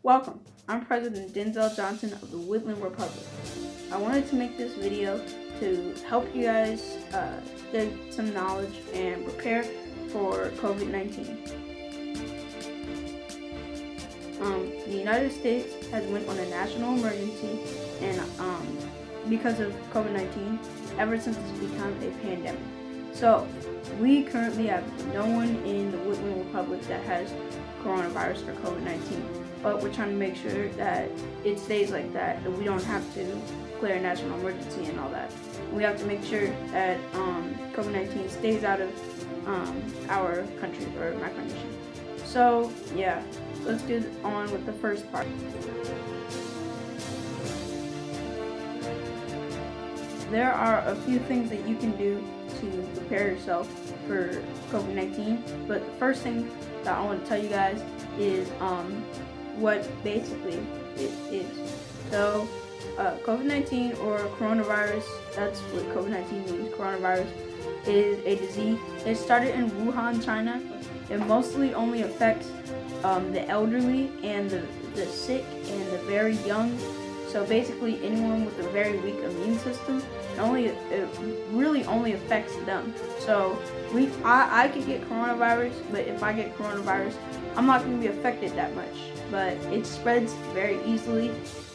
Welcome, I'm President Denzel Johnson of the Woodland Republic. I wanted to make this video to help you guys get some knowledge and prepare for COVID-19. The United States has went on a national emergency and because of COVID-19 ever since it's become a pandemic. So we currently have no one in the Woodland Republic that has coronavirus or COVID-19, but we're trying to make sure that it stays like that we don't have to declare a national emergency and all that. We have to make sure that COVID-19 stays out of our country or micronation. So yeah, let's get on with the first part. There are a few things that you can do to prepare yourself for COVID-19, but the first thing that I want to tell you guys is what basically it is. So COVID-19 or coronavirus, that's what COVID-19 means. Coronavirus is a disease. It started in Wuhan, China. It mostly only affects the elderly and the sick and the very young. So basically anyone with a very weak immune system, it really only affects them. So I could get coronavirus, but if I get coronavirus, I'm not going to be affected that much. But it spreads very easily,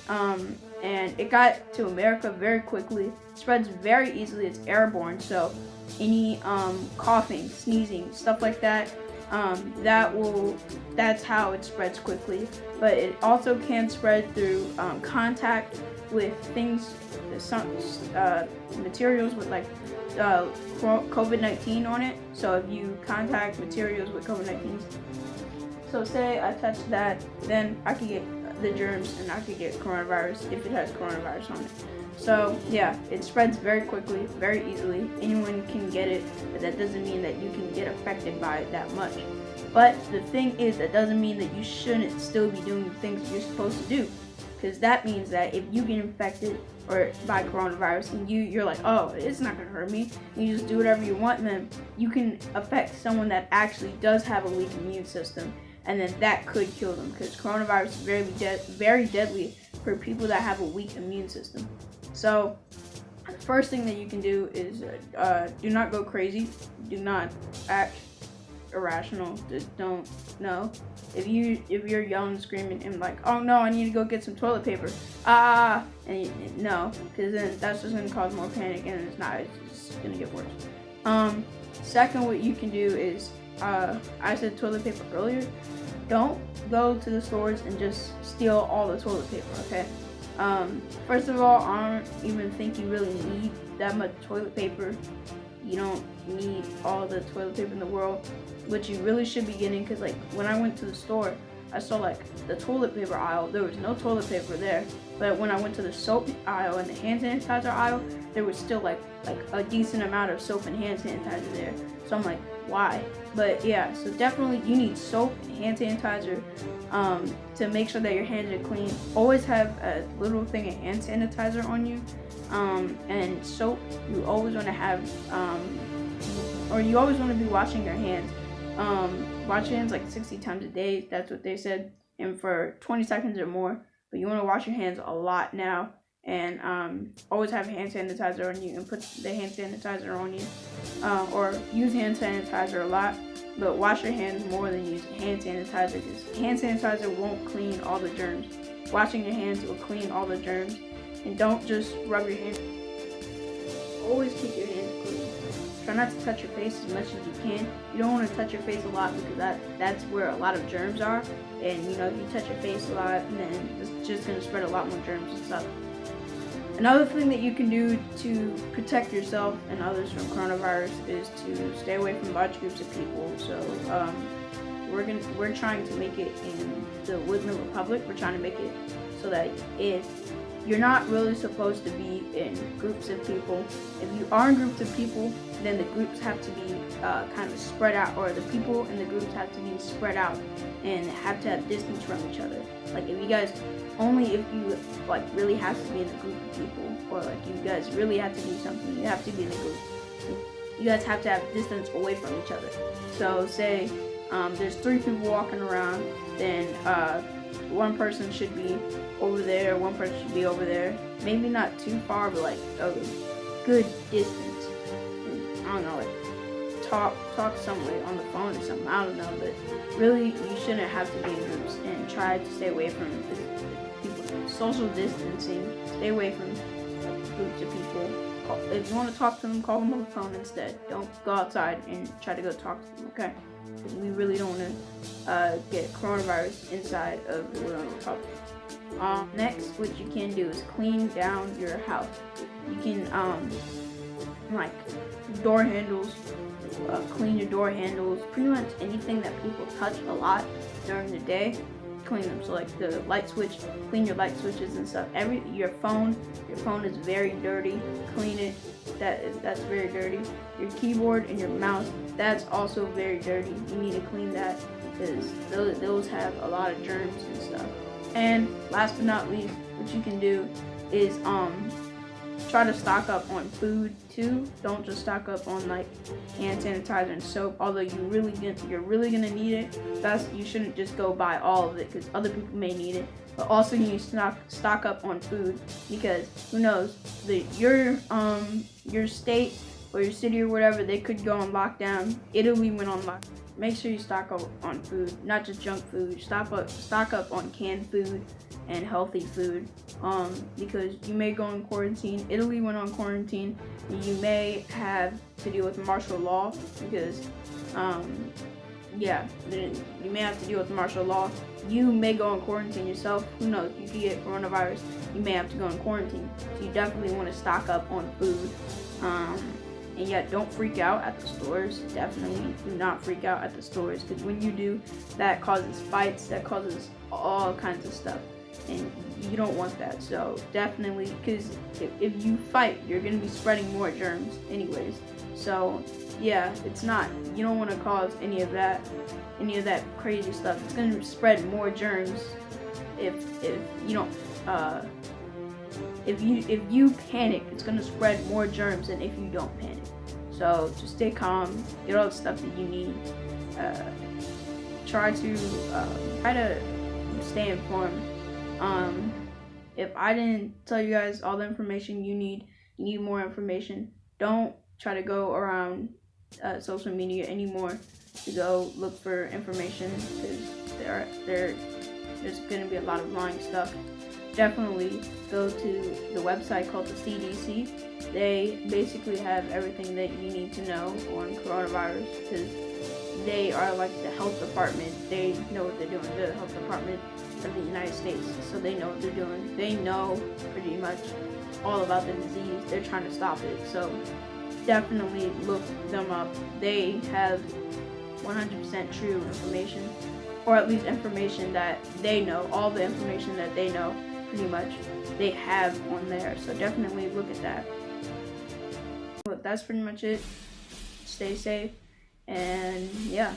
and it got to America very quickly. It spreads very easily. It's airborne, so any coughing, sneezing, stuff like that, that's how it spreads quickly. But it also can spread through contact with things, some materials with like COVID-19 on it. So if you contact materials with COVID-19, so say I touch that, then I could get the germs and I could get coronavirus if it has coronavirus on it. So yeah, it spreads very quickly, very easily. Anyone can get it, but that doesn't mean that you can get affected by it that much. But the thing is, that doesn't mean that you shouldn't still be doing the things you're supposed to do. Because that means that if you get infected or by coronavirus and you're like, oh, it's not going to hurt me, and you just do whatever you want, then you can affect someone that actually does have a weak immune system, and then that could kill them, because coronavirus is very deadly for people that have a weak immune system. So the first thing that you can do is do not go crazy, do not act irrational, just don't know. If you're yelling, screaming, and like, oh no, I need to go get some toilet paper, and no, because then that's just gonna cause more panic, and it's gonna get worse. Second, what you can do is, I said toilet paper earlier. Don't go to the stores and just steal all the toilet paper, okay? First of all, I don't even think you really need that much toilet paper. You don't need all the toilet paper in the world. What you really should be getting, because like when I went to the store, I saw like the toilet paper aisle, there was no toilet paper there. But when I went to the soap aisle and the hand sanitizer aisle, there was still like a decent amount of soap and hand sanitizer there. So I'm like, why? But yeah, so definitely you need soap and hand sanitizer to make sure that your hands are clean. Always have a little thing of hand sanitizer on you, and soap. You always want to have, or you always want to be washing your hands. Wash your hands like 60 times a day. That's what they said, and for 20 seconds or more. But you want to wash your hands a lot now, and always have hand sanitizer on you and put the hand sanitizer on you, or use hand sanitizer a lot, but wash your hands more than use hand sanitizer, because hand sanitizer won't clean all the germs. Washing your hands will clean all the germs. And don't just rub your hands. Always keep your hands clean. Try not to touch your face as much as you can. You don't want to touch your face a lot, because that's where a lot of germs are. And you know, if you touch your face a lot, then it's just going to spread a lot more germs and stuff. Another thing that you can do to protect yourself and others from coronavirus is to stay away from large groups of people. So we're trying to make it in the Woodland Republic. We're trying to make it so that if you're not really supposed to be in groups of people. If you are in groups of people, then the groups have to be kind of spread out, or the people in the groups have to be spread out and have to have distance from each other. Like if you like really have to be in a group of people, or like you guys really have to do something, you have to be in a group. You guys have to have distance away from each other. So say there's 3 people walking around, then one person should be over there, one person should be over there. Maybe not too far, but like a good distance. And, I don't know, like talk some way on the phone or something. I don't know, but really you shouldn't have to be in groups, and try to stay away from people. Social distancing. Stay away from groups of people. If you want to talk to them, call them on the phone instead. Don't go outside and try to go talk to them, okay? Because we really don't want to get coronavirus inside of the Woodland Republic. Next, what you can do is clean down your house. You can, like, door handles, clean your door handles. Pretty much anything that people touch a lot during the day, clean them. So like the light switch, clean your light switches and stuff. Your phone is very dirty, clean it. That's very dirty. Your keyboard and your mouse, that's also very dirty. You need to clean that because those have a lot of germs and stuff. And last but not least, what you can do is try to stock up on food too. Don't just stock up on like hand sanitizer and soap. Although you're really gonna need it. You shouldn't just go buy all of it because other people may need it. But also you need to stock up on food because who knows, your state or your city or whatever, they could go on lockdown. Italy went on lockdown. Make sure you stock up on food, not just junk food. Stock up on canned food and healthy food, because you may go on quarantine. Italy went on quarantine, and you may have to deal with martial law because, you may have to deal with martial law. You may go on quarantine yourself. Who knows? You could get coronavirus. You may have to go on quarantine. So you definitely want to stock up on food. And yeah, don't freak out at the stores. Definitely do not freak out at the stores, because when you do, that causes fights, that causes all kinds of stuff, and you don't want that. So definitely, because if you fight, you're going to be spreading more germs anyways. So yeah, you don't want to cause any of that crazy stuff. It's going to spread more germs if you don't if you panic. It's going to spread more germs than if you don't panic. So just stay calm, get all the stuff that you need. Try to stay informed. If I didn't tell you guys all the information you need more information. Don't try to go around social media anymore to go look for information, because there's going to be a lot of lying stuff. Definitely go to the website called the CDC. They basically have everything that you need to know on coronavirus, because they are like the health department. They know what they're doing. They're the health department of the United States, so they know what they're doing. They know pretty much all about the disease. They're trying to stop it. So definitely look them up. They have 100% true information, or at least information that they know. All the information that they know, pretty much, they have on there. So definitely look at that. But that's pretty much it. Stay safe, and yeah.